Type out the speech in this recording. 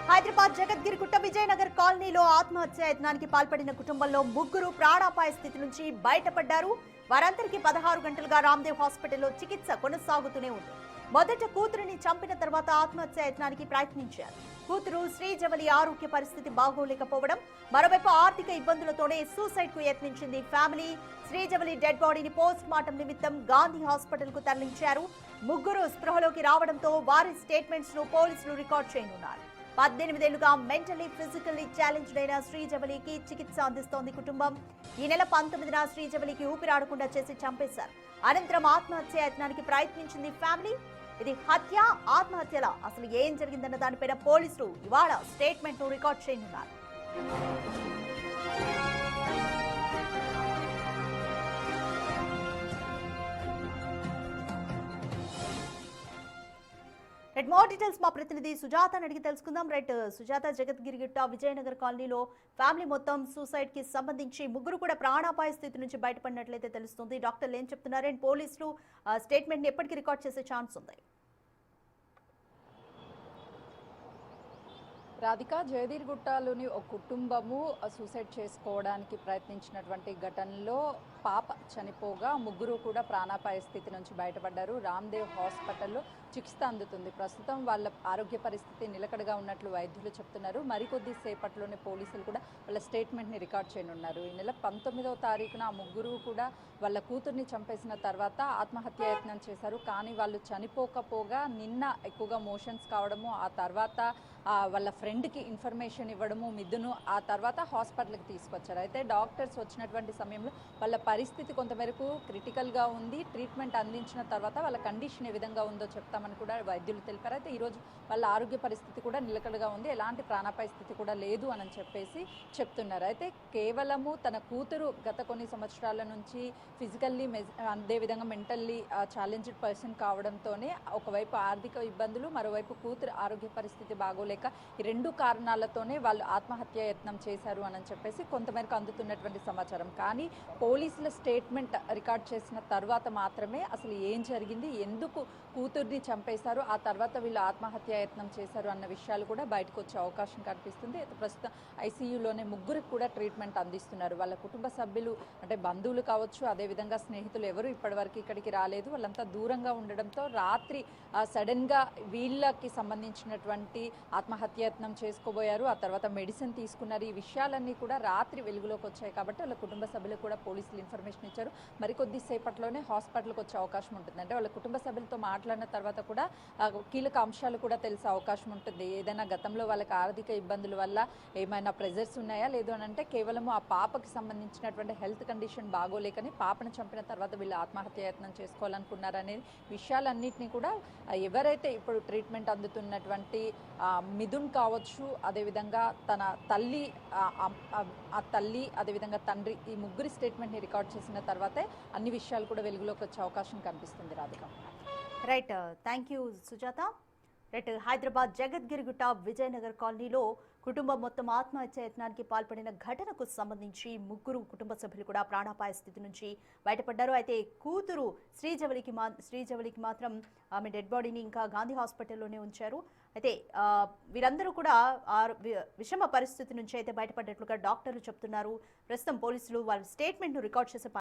హైదరాబాద్ జగద్గిరిగుట్ట విజయనగర్ కాలనీలో ఆత్మహత్య యత్నానికి పాల్పడిన కుటుంబంలో ముగ్గురు ప్రాణాపాయ స్థితి నుంచి బయటపడ్డారు. వారందరికీ 16 గంటలుగా రామ్దేవ్ హాస్పిటల్లో చికిత్స కొనసాగుతూనే ఉంది. మొదట కూతురిని చంపిన తర్వాత ఆత్మహత్య యత్నానికి ప్రయత్నించారు. కూతురు శ్రీజవలి ఆరోగ్య పరిస్థితి బాగోలేకపోవడం, మరోవైపు ఆర్థిక ఇబ్బందులతోనే సూసైడ్ కు యత్నించింది ఫ్యామిలీ. శ్రీజవలి డెడ్ బాడీని పోస్ట్ మార్టం నిమిత్తం గాంధీ హాస్పిటల్ కు తరలించారు. ముగ్గురు స్పృహలోకి రావడంతో వారి స్టేట్మెంట్స్ ను పోలీసులు రికార్డ్ చేయనున్నారు. 18 ఏళ్లుగా మెంటలీ ఫిజికల్లీ ఛాలెంజ్డ్ అయిన శ్రీజవలికి చికిత్స అందిస్తోంది కుటుంబం. ఈ నెల 19న శ్రీజవలికి ఊపిరాడకుండా చేసి చంపేశారు. అనంతరం ఆత్మహత్య యత్నానికి ప్రయత్నించింది ఫ్యామిలీ. ఇది హత్య, ఆత్మహత్యల అసలు ఏం జరిగిందన్న దానిపైన పోలీసులు ఇవాళ స్టేట్మెంట్ ను రికార్డ్ చేయనున్నారు. మోర్ డీటెయిల్స్ మా ప్రతినిధి సుజాత అడిగి తెలుసుకుందాం. సుజాత, జగద్గిరిగుట్ట విజయనగర్ కాలనీలో ఫ్యామిలీ మొత్తం సూసైడ్ కి సంబంధించి ముగ్గురు కూడా ప్రాణాపాయ స్థితి నుంచి బయటపడినట్లయితే తెలుస్తుంది. డాక్టర్లు ఏం చెప్తున్నారు అండ్ పోలీసులు స్టేట్మెంట్ ని ఎప్పటికీ రికార్డ్ చేసే ఛాన్స్ ఉంది? రాధిక, జగద్గిరిగుట్టలోని ఒక కుటుంబము సూసైడ్ చేసుకోవడానికి ప్రయత్నించినటువంటి ఘటనలో పాప చనిపోగా ముగ్గురు కూడా ప్రాణాపాయ స్థితి నుంచి బయటపడ్డారు. రామ్దేవ్ హాస్పిటల్లో చికిత్స అందుతుంది. ప్రస్తుతం వాళ్ళ ఆరోగ్య పరిస్థితి నిలకడగా ఉన్నట్లు వైద్యులు చెప్తున్నారు. మరికొద్ది సేపట్లోనే పోలీసులు కూడా వాళ్ళ స్టేట్మెంట్ని రికార్డ్ చేయనున్నారు. ఈ నెల 19వ తారీఖున ఆ ముగ్గురు కూడా వాళ్ళ కూతుర్ని చంపేసిన తర్వాత ఆత్మహత్య యత్నం చేశారు. కానీ వాళ్ళు చనిపోకపోగా నిన్న ఎక్కువగా మోషన్స్ కావడము, ఆ తర్వాత వాళ్ళ ఫ్రెండ్కి ఇన్ఫర్మేషన్ ఇవ్వడము, మిథును ఆ తర్వాత హాస్పిటల్కి తీసుకొచ్చారు. అయితే డాక్టర్స్ వచ్చినటువంటి సమయంలో వాళ్ళ పరిస్థితి కొంతమేరకు క్రిటికల్గా ఉంది. ట్రీట్మెంట్ అందించిన తర్వాత వాళ్ళ కండిషన్ ఏ విధంగా ఉందో చెప్తామని కూడా వైద్యులు తెలిపారు. అయితే ఈరోజు వాళ్ళ ఆరోగ్య పరిస్థితి కూడా నిలకడగా ఉంది, ఎలాంటి ప్రాణాపాయ స్థితి కూడా లేదు అని చెప్పేసి చెప్తున్నారు. అయితే కేవలము తన కూతురు గత కొన్ని సంవత్సరాల నుంచి ఫిజికల్లీ అదేవిధంగా మెంటల్లీ ఛాలెంజ్డ్ పర్సన్ కావడంతోనే ఒకవైపు ఆర్థిక ఇబ్బందులు, మరోవైపు కూతురు ఆరోగ్య పరిస్థితి బాగోలేక ఈ రెండు కారణాలతోనే వాళ్ళు ఆత్మహత్య యత్నం చేశారు అని చెప్పేసి కొంతమేరకు అందుతున్నటువంటి సమాచారం. కానీ పోలీసుల స్టేట్మెంట్ రికార్డ్ చేసిన తర్వాత మాత్రమే అసలు ఏం జరిగింది, ఎందుకు కూతుర్ని చంపేశారు, ఆ తర్వాత వీళ్ళు ఆత్మహత్య యత్నం చేశారు అన్న విషయాలు కూడా బయటకు వచ్చే అవకాశం కనిపిస్తుంది. ప్రస్తుతం ఐసీయూలోనే ముగ్గురికి కూడా ట్రీట్మెంట్ అందిస్తున్నారు. వాళ్ళ కుటుంబ సభ్యులు అంటే బంధువులు కావచ్చు, అదేవిధంగా స్నేహితులు ఎవరు ఇప్పటివరకు ఇక్కడికి రాలేదు. వాళ్ళంతా దూరంగా ఉండడంతో రాత్రి సడన్గా వీళ్ళకి సంబంధించినటువంటి ఆత్మహత్యయత్నం చేసుకోబోయారు. ఆ తర్వాత మెడిసిన్ తీసుకున్నారు. ఈ విషయాలన్నీ కూడా రాత్రి వెలుగులోకి వచ్చాయి కాబట్టి వాళ్ళ కుటుంబ సభ్యులకు కూడా పోలీసులు ఇన్ఫర్మేషన్ ఇచ్చారు. మరికొద్ది సేపట్లోనే హాస్పిటల్కి వచ్చే అవకాశం ఉంటుంది. అంటే వాళ్ళ కుటుంబ సభ్యులతో మాట్లాడిన తర్వాత కూడా కీలక అంశాలు కూడా తెలిసే అవకాశం ఉంటుంది. ఏదైనా గతంలో వాళ్ళకి ఆర్థిక ఇబ్బందుల వల్ల ఏమైనా ప్రెజర్స్ ఉన్నాయా, లేదు అని అంటే కేవలము ఆ పాపకి సంబంధించినటువంటి హెల్త్ కండిషన్ బాగోలేకని పాపను చంపిన తర్వాత వీళ్ళు ఆత్మహత్యయత్నం చేసుకోవాలనుకున్నారనే విషయాలన్నింటినీ కూడా ఎవరైతే ఇప్పుడు ట్రీట్మెంట్ అందుతున్నటువంటి మిథున్ కావచ్చు, అదేవిధంగా తన తల్లి, ఆ తల్లి అదేవిధంగా తండ్రి, ఈ ముగ్గురి స్టేట్మెంట్ని రికార్డ్ చేసిన తర్వాతే అన్ని విషయాలు కూడా వెలుగులోకి వచ్చే అవకాశం కనిపిస్తుంది. Radhika, thank you Sujatha. హైదరాబాద్ జగద్గిరిగుట్ట విజయనగర్ కాలనీలో కుటుంబం మొత్తం ఆత్మహత్య యత్నానికి పాల్పడిన ఘటనకు సంబంధించి ముగ్గురు కుటుంబ సభ్యులు కూడా ప్రాణాపాయ స్థితి నుంచి బయటపడ్డారు. అయితే కూతురు శ్రీజవలికి మాత్రం ఆమె డెడ్ బాడీని ఇంకా గాంధీ హాస్పిటల్లోనే ఉంచారు. అయితే వీరందరూ కూడా విషమ పరిస్థితి నుంచి అయితే బయటపడ్డట్లుగా డాక్టర్లు చెప్తున్నారు. ప్రస్తుతం పోలీసులు వాళ్ళ స్టేట్మెంట్ను రికార్డ్ చేసే